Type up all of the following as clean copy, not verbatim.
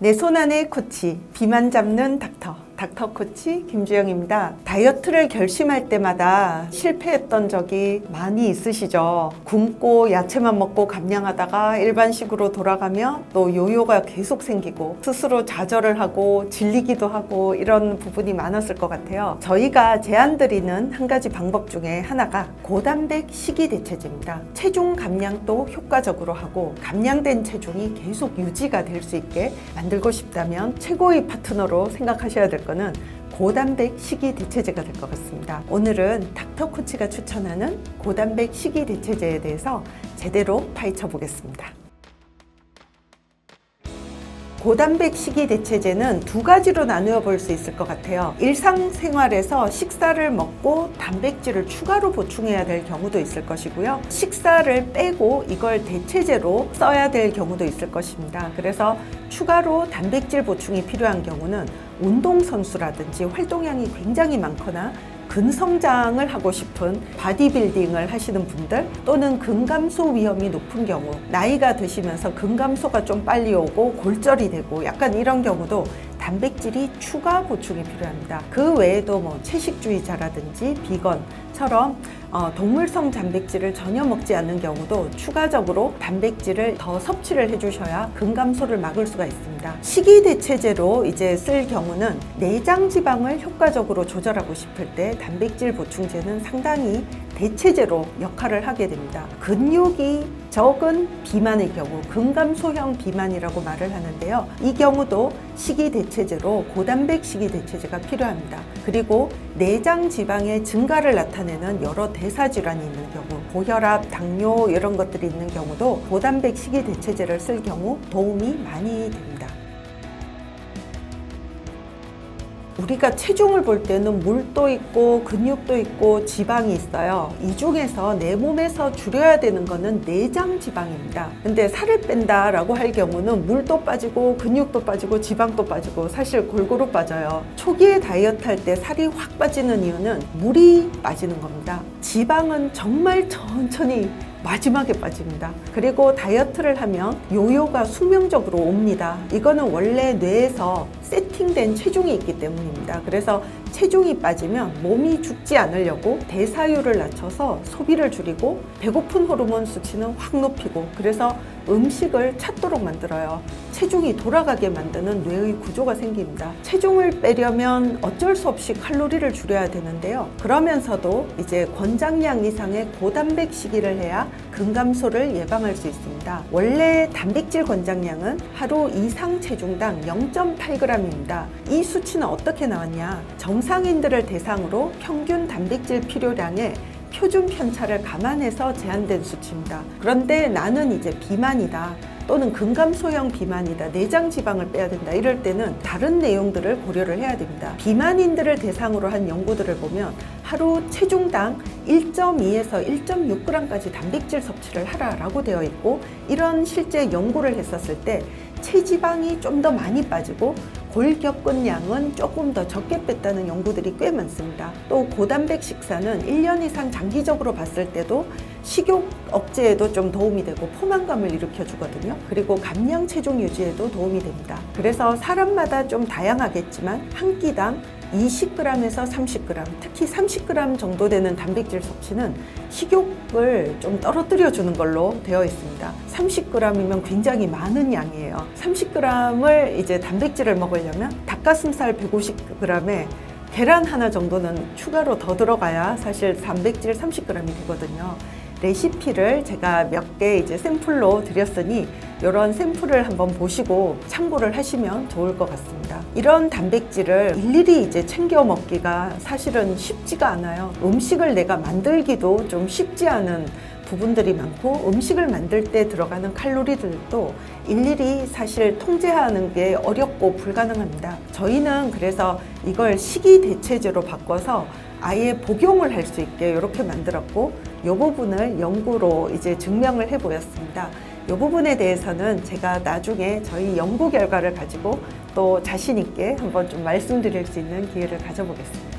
내 손 안의 코치, 비만 잡는 닥터 코치 김주영입니다. 다이어트를 결심할 때마다 실패했던 적이 많이 있으시죠? 굶고 야채만 먹고 감량하다가 일반식으로 돌아가면 또 요요가 계속 생기고 스스로 좌절을 하고 질리기도 하고 이런 부분이 많았을 것 같아요. 저희가 제안드리는 한 가지 방법 중에 하나가 고단백 식이대체제입니다. 체중 감량도 효과적으로 하고 감량된 체중이 계속 유지가 될 수 있게 만들고 싶다면 최고의 파트너로 생각하셔야 될 거는 고단백 식이대체제가 될 것 같습니다. 오늘은 닥터 코치가 추천하는 고단백 식이대체제에 대해서 제대로 파헤쳐 보겠습니다. 고단백 식이대체제는 두 가지로 나누어 볼 수 있을 것 같아요. 일상생활에서 식사를 먹고 단백질을 추가로 보충해야 될 경우도 있을 것이고요. 식사를 빼고 이걸 대체제로 써야 될 경우도 있을 것입니다. 그래서 추가로 단백질 보충이 필요한 경우는 운동선수라든지 활동량이 굉장히 많거나 근성장을 하고 싶은 바디빌딩을 하시는 분들 또는 근감소 위험이 높은 경우, 나이가 드시면서 근감소가 좀 빨리 오고 골절이 되고 약간 이런 경우도 단백질이 추가 보충이 필요합니다. 그 외에도 채식주의자라든지 비건처럼 동물성 단백질을 전혀 먹지 않는 경우도 추가적으로 단백질을 더 섭취를 해주셔야 근감소를 막을 수가 있습니다. 식이대체제로 이제 쓸 경우는 내장 지방을 효과적으로 조절하고 싶을 때 단백질 보충제는 상당히 대체제로 역할을 하게 됩니다. 근육이 적은 비만의 경우, 근감소형 비만이라고 말을 하는데요. 이 경우도 식이대체제로 고단백 식이대체제가 필요합니다. 그리고 내장 지방의 증가를 나타내는 여러 대사질환이 있는 경우, 고혈압, 당뇨 이런 것들이 있는 경우도 고단백 식이대체제를 쓸 경우 도움이 많이 됩니다. 우리가 체중을 볼 때는 물도 있고 근육도 있고 지방이 있어요. 이 중에서 내 몸에서 줄여야 되는 거는 내장 지방입니다. 근데 살을 뺀다라고 할 경우는 물도 빠지고 근육도 빠지고 지방도 빠지고 사실 골고루 빠져요. 초기에 다이어트 할 때 살이 확 빠지는 이유는 물이 빠지는 겁니다. 지방은 정말 천천히 마지막에 빠집니다. 그리고 다이어트를 하면 요요가 숙명적으로 옵니다. 이거는 원래 뇌에서 세팅된 체중이 있기 때문입니다. 그래서 체중이 빠지면 몸이 죽지 않으려고 대사율을 낮춰서 소비를 줄이고 배고픈 호르몬 수치는 확 높이고 그래서 음식을 찾도록 만들어요. 체중이 돌아가게 만드는 뇌의 구조가 생깁니다. 체중을 빼려면 어쩔 수 없이 칼로리를 줄여야 되는데요. 그러면서도 이제 권장량 이상의 고단백 식이를 해야 근감소를 예방할 수 있습니다. 원래 단백질 권장량은 하루 이상 체중당 0.8g입니다. 이 수치는 어떻게 나왔냐? 정상인들을 대상으로 평균 단백질 필요량의 표준 편차를 감안해서 제한된 수치입니다. 그런데 나는 이제 비만이다 또는 근감소형 비만이다, 내장 지방을 빼야 된다 이럴 때는 다른 내용들을 고려를 해야 됩니다. 비만인들을 대상으로 한 연구들을 보면 하루 체중당 1.2에서 1.6g까지 단백질 섭취를 하라라고 되어 있고 이런 실제 연구를 했었을 때 체지방이 좀 더 많이 빠지고 골격근량은 조금 더 적게 뺐다는 연구들이 꽤 많습니다. 또 고단백 식사는 1년 이상 장기적으로 봤을 때도 식욕 억제에도 좀 도움이 되고 포만감을 일으켜 주거든요. 그리고 감량 체중 유지에도 도움이 됩니다. 그래서 사람마다 좀 다양하겠지만 한 끼당 20g에서 30g, 특히 30g 정도 되는 단백질 섭취는 식욕을 좀 떨어뜨려 주는 걸로 되어 있습니다. 30g이면 굉장히 많은 양이에요. 30g을 이제 단백질을 먹으려면 닭가슴살 150g에 계란 하나 정도는 추가로 더 들어가야 사실 단백질 30g이 되거든요. 레시피를 제가 몇 개 이제 샘플로 드렸으니 이런 샘플을 한번 보시고 참고를 하시면 좋을 것 같습니다. 이런 단백질을 일일이 이제 챙겨 먹기가 사실은 쉽지가 않아요. 음식을 내가 만들기도 좀 쉽지 않은 부분들이 많고 음식을 만들 때 들어가는 칼로리들도 일일이 사실 통제하는 게 어렵고 불가능합니다. 저희는 그래서 이걸 식이대체제로 바꿔서 아예 복용을 할 수 있게 이렇게 만들었고 이 부분을 연구로 이제 증명을 해 보였습니다. 이 부분에 대해서는 제가 나중에 저희 연구 결과를 가지고 또 자신 있게 한번 좀 말씀드릴 수 있는 기회를 가져보겠습니다.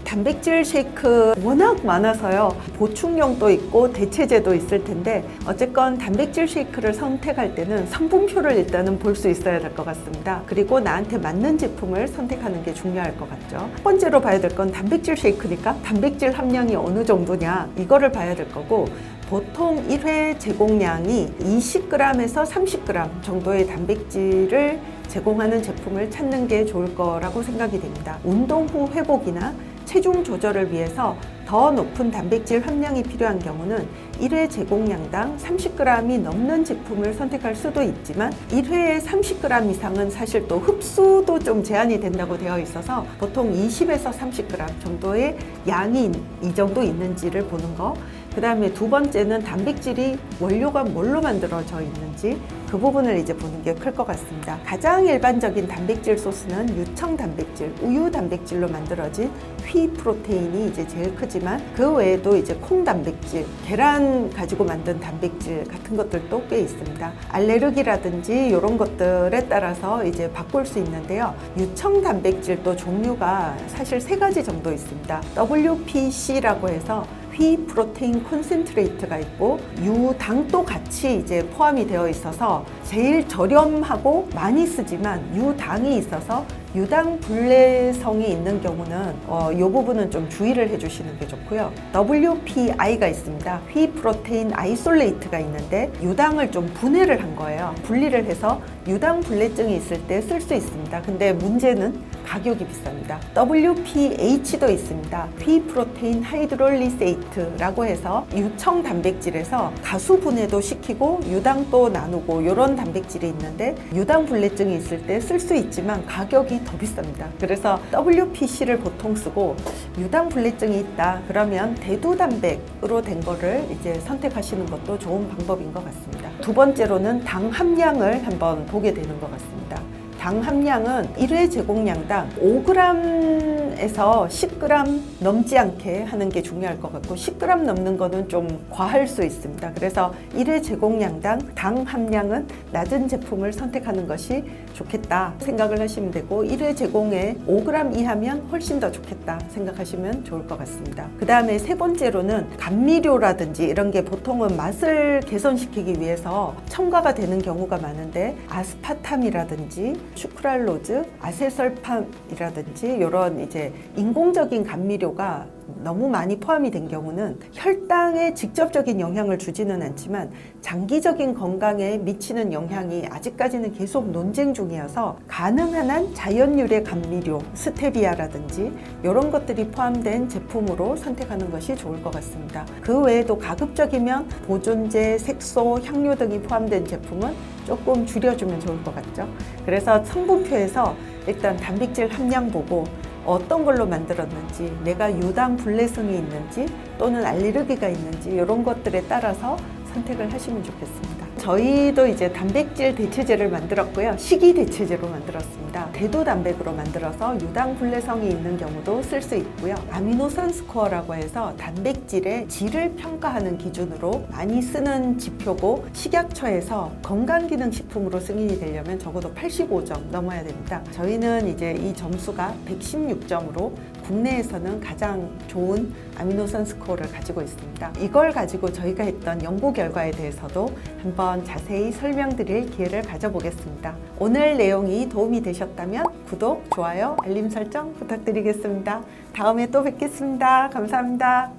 단백질 쉐이크 워낙 많아서요. 보충용도 있고 대체제도 있을 텐데 어쨌건 단백질 쉐이크를 선택할 때는 성분표를 일단은 볼 수 있어야 될 것 같습니다. 그리고 나한테 맞는 제품을 선택하는 게 중요할 것 같죠. 첫 번째로 봐야 될 건 단백질 쉐이크니까 단백질 함량이 어느 정도냐 이거를 봐야 될 거고, 보통 1회 제공량이 20g에서 30g 정도의 단백질을 제공하는 제품을 찾는 게 좋을 거라고 생각이 됩니다. 운동 후 회복이나 체중 조절을 위해서 더 높은 단백질 함량이 필요한 경우는 1회 제공량당 30g이 넘는 제품을 선택할 수도 있지만 1회에 30g 이상은 사실 또 흡수도 좀 제한이 된다고 되어 있어서 보통 20에서 30g 정도의 양이 이 정도 있는지를 보는 거, 그 다음에 두 번째는 단백질이 원료가 뭘로 만들어져 있는지 그 부분을 이제 보는 게 클 것 같습니다. 가장 일반적인 단백질 소스는 유청 단백질, 우유 단백질로 만들어진 휘 프로테인이 이제 제일 크지만 그 외에도 이제 콩 단백질, 계란 가지고 만든 단백질 같은 것들도 꽤 있습니다. 알레르기라든지 이런 것들에 따라서 이제 바꿀 수 있는데요. 유청 단백질도 종류가 사실 3가지 정도 있습니다. WPC라고 해서 휘 프로테인 콘센트레이트가 있고 유당도 같이 이제 포함이 되어 있어서 제일 저렴하고 많이 쓰지만 유당이 있어서 유당 불내성이 있는 경우는 이 부분은 좀 주의를 해주시는 게 좋고요. WPI가 있습니다. 휘 프로테인 아이솔레이트가 있는데 유당을 좀 분해를 한 거예요. 분리를 해서 유당 불내증이 있을 때 쓸 수 있습니다. 근데 문제는 가격이 비쌉니다. WPH도 있습니다. 휘 프로테인 하이드롤리세이트라고 해서 유청 단백질에서 가수 분해도 시키고 유당도 나누고 이런 단백질이 있는데 유당 불내증이 있을 때 쓸 수 있지만 가격이 더 비쌉니다. 그래서 WPC를 보통 쓰고 유당 불내증이 있다 그러면 대두단백으로 된 거를 이제 선택하시는 것도 좋은 방법인 것 같습니다. 두 번째로는 당 함량을 한번 보게 되는 것 같습니다. 당 함량은 1회 제공량당 5g에서 10g 넘지 않게 하는 게 중요할 것 같고 10g 넘는 거는 좀 과할 수 있습니다. 그래서 1회 제공량당 당 함량은 낮은 제품을 선택하는 것이 좋겠다 생각을 하시면 되고 1회 제공에 5g 이하면 훨씬 더 좋겠다 생각하시면 좋을 것 같습니다. 그 다음에 세 번째로는 감미료라든지 이런 게 보통은 맛을 개선시키기 위해서 첨가가 되는 경우가 많은데 아스파탐이라든지 슈크랄로즈, 아세설팜이라든지 이런 이제 인공적인 감미료가 너무 많이 포함이 된 경우는 혈당에 직접적인 영향을 주지는 않지만 장기적인 건강에 미치는 영향이 아직까지는 계속 논쟁 중이어서 가능한 한 자연 유래 감미료, 스테비아라든지 이런 것들이 포함된 제품으로 선택하는 것이 좋을 것 같습니다. 그 외에도 가급적이면 보존제, 색소, 향료 등이 포함된 제품은 조금 줄여주면 좋을 것 같죠. 그래서 성분표에서 일단 단백질 함량 보고 어떤 걸로 만들었는지, 내가 유당 불내성이 있는지 또는 알레르기가 있는지 이런 것들에 따라서 선택을 하시면 좋겠습니다. 저희도 이제 단백질 대체제를 만들었고요. 식이 대체제로 만들었습니다. 대두단백으로 만들어서 유당 불내성이 있는 경우도 쓸 수 있고요. 아미노산 스코어라고 해서 단백질의 질을 평가하는 기준으로 많이 쓰는 지표고 식약처에서 건강기능식품으로 승인이 되려면 적어도 85점 넘어야 됩니다. 저희는 이제 이 점수가 116점으로 국내에서는 가장 좋은 아미노산 스코어를 가지고 있습니다. 이걸 가지고 저희가 했던 연구 결과에 대해서도 한번 자세히 설명드릴 기회를 가져보겠습니다. 오늘 내용이 도움이 되셨다면 구독, 좋아요, 알림 설정 부탁드리겠습니다. 다음에 또 뵙겠습니다. 감사합니다.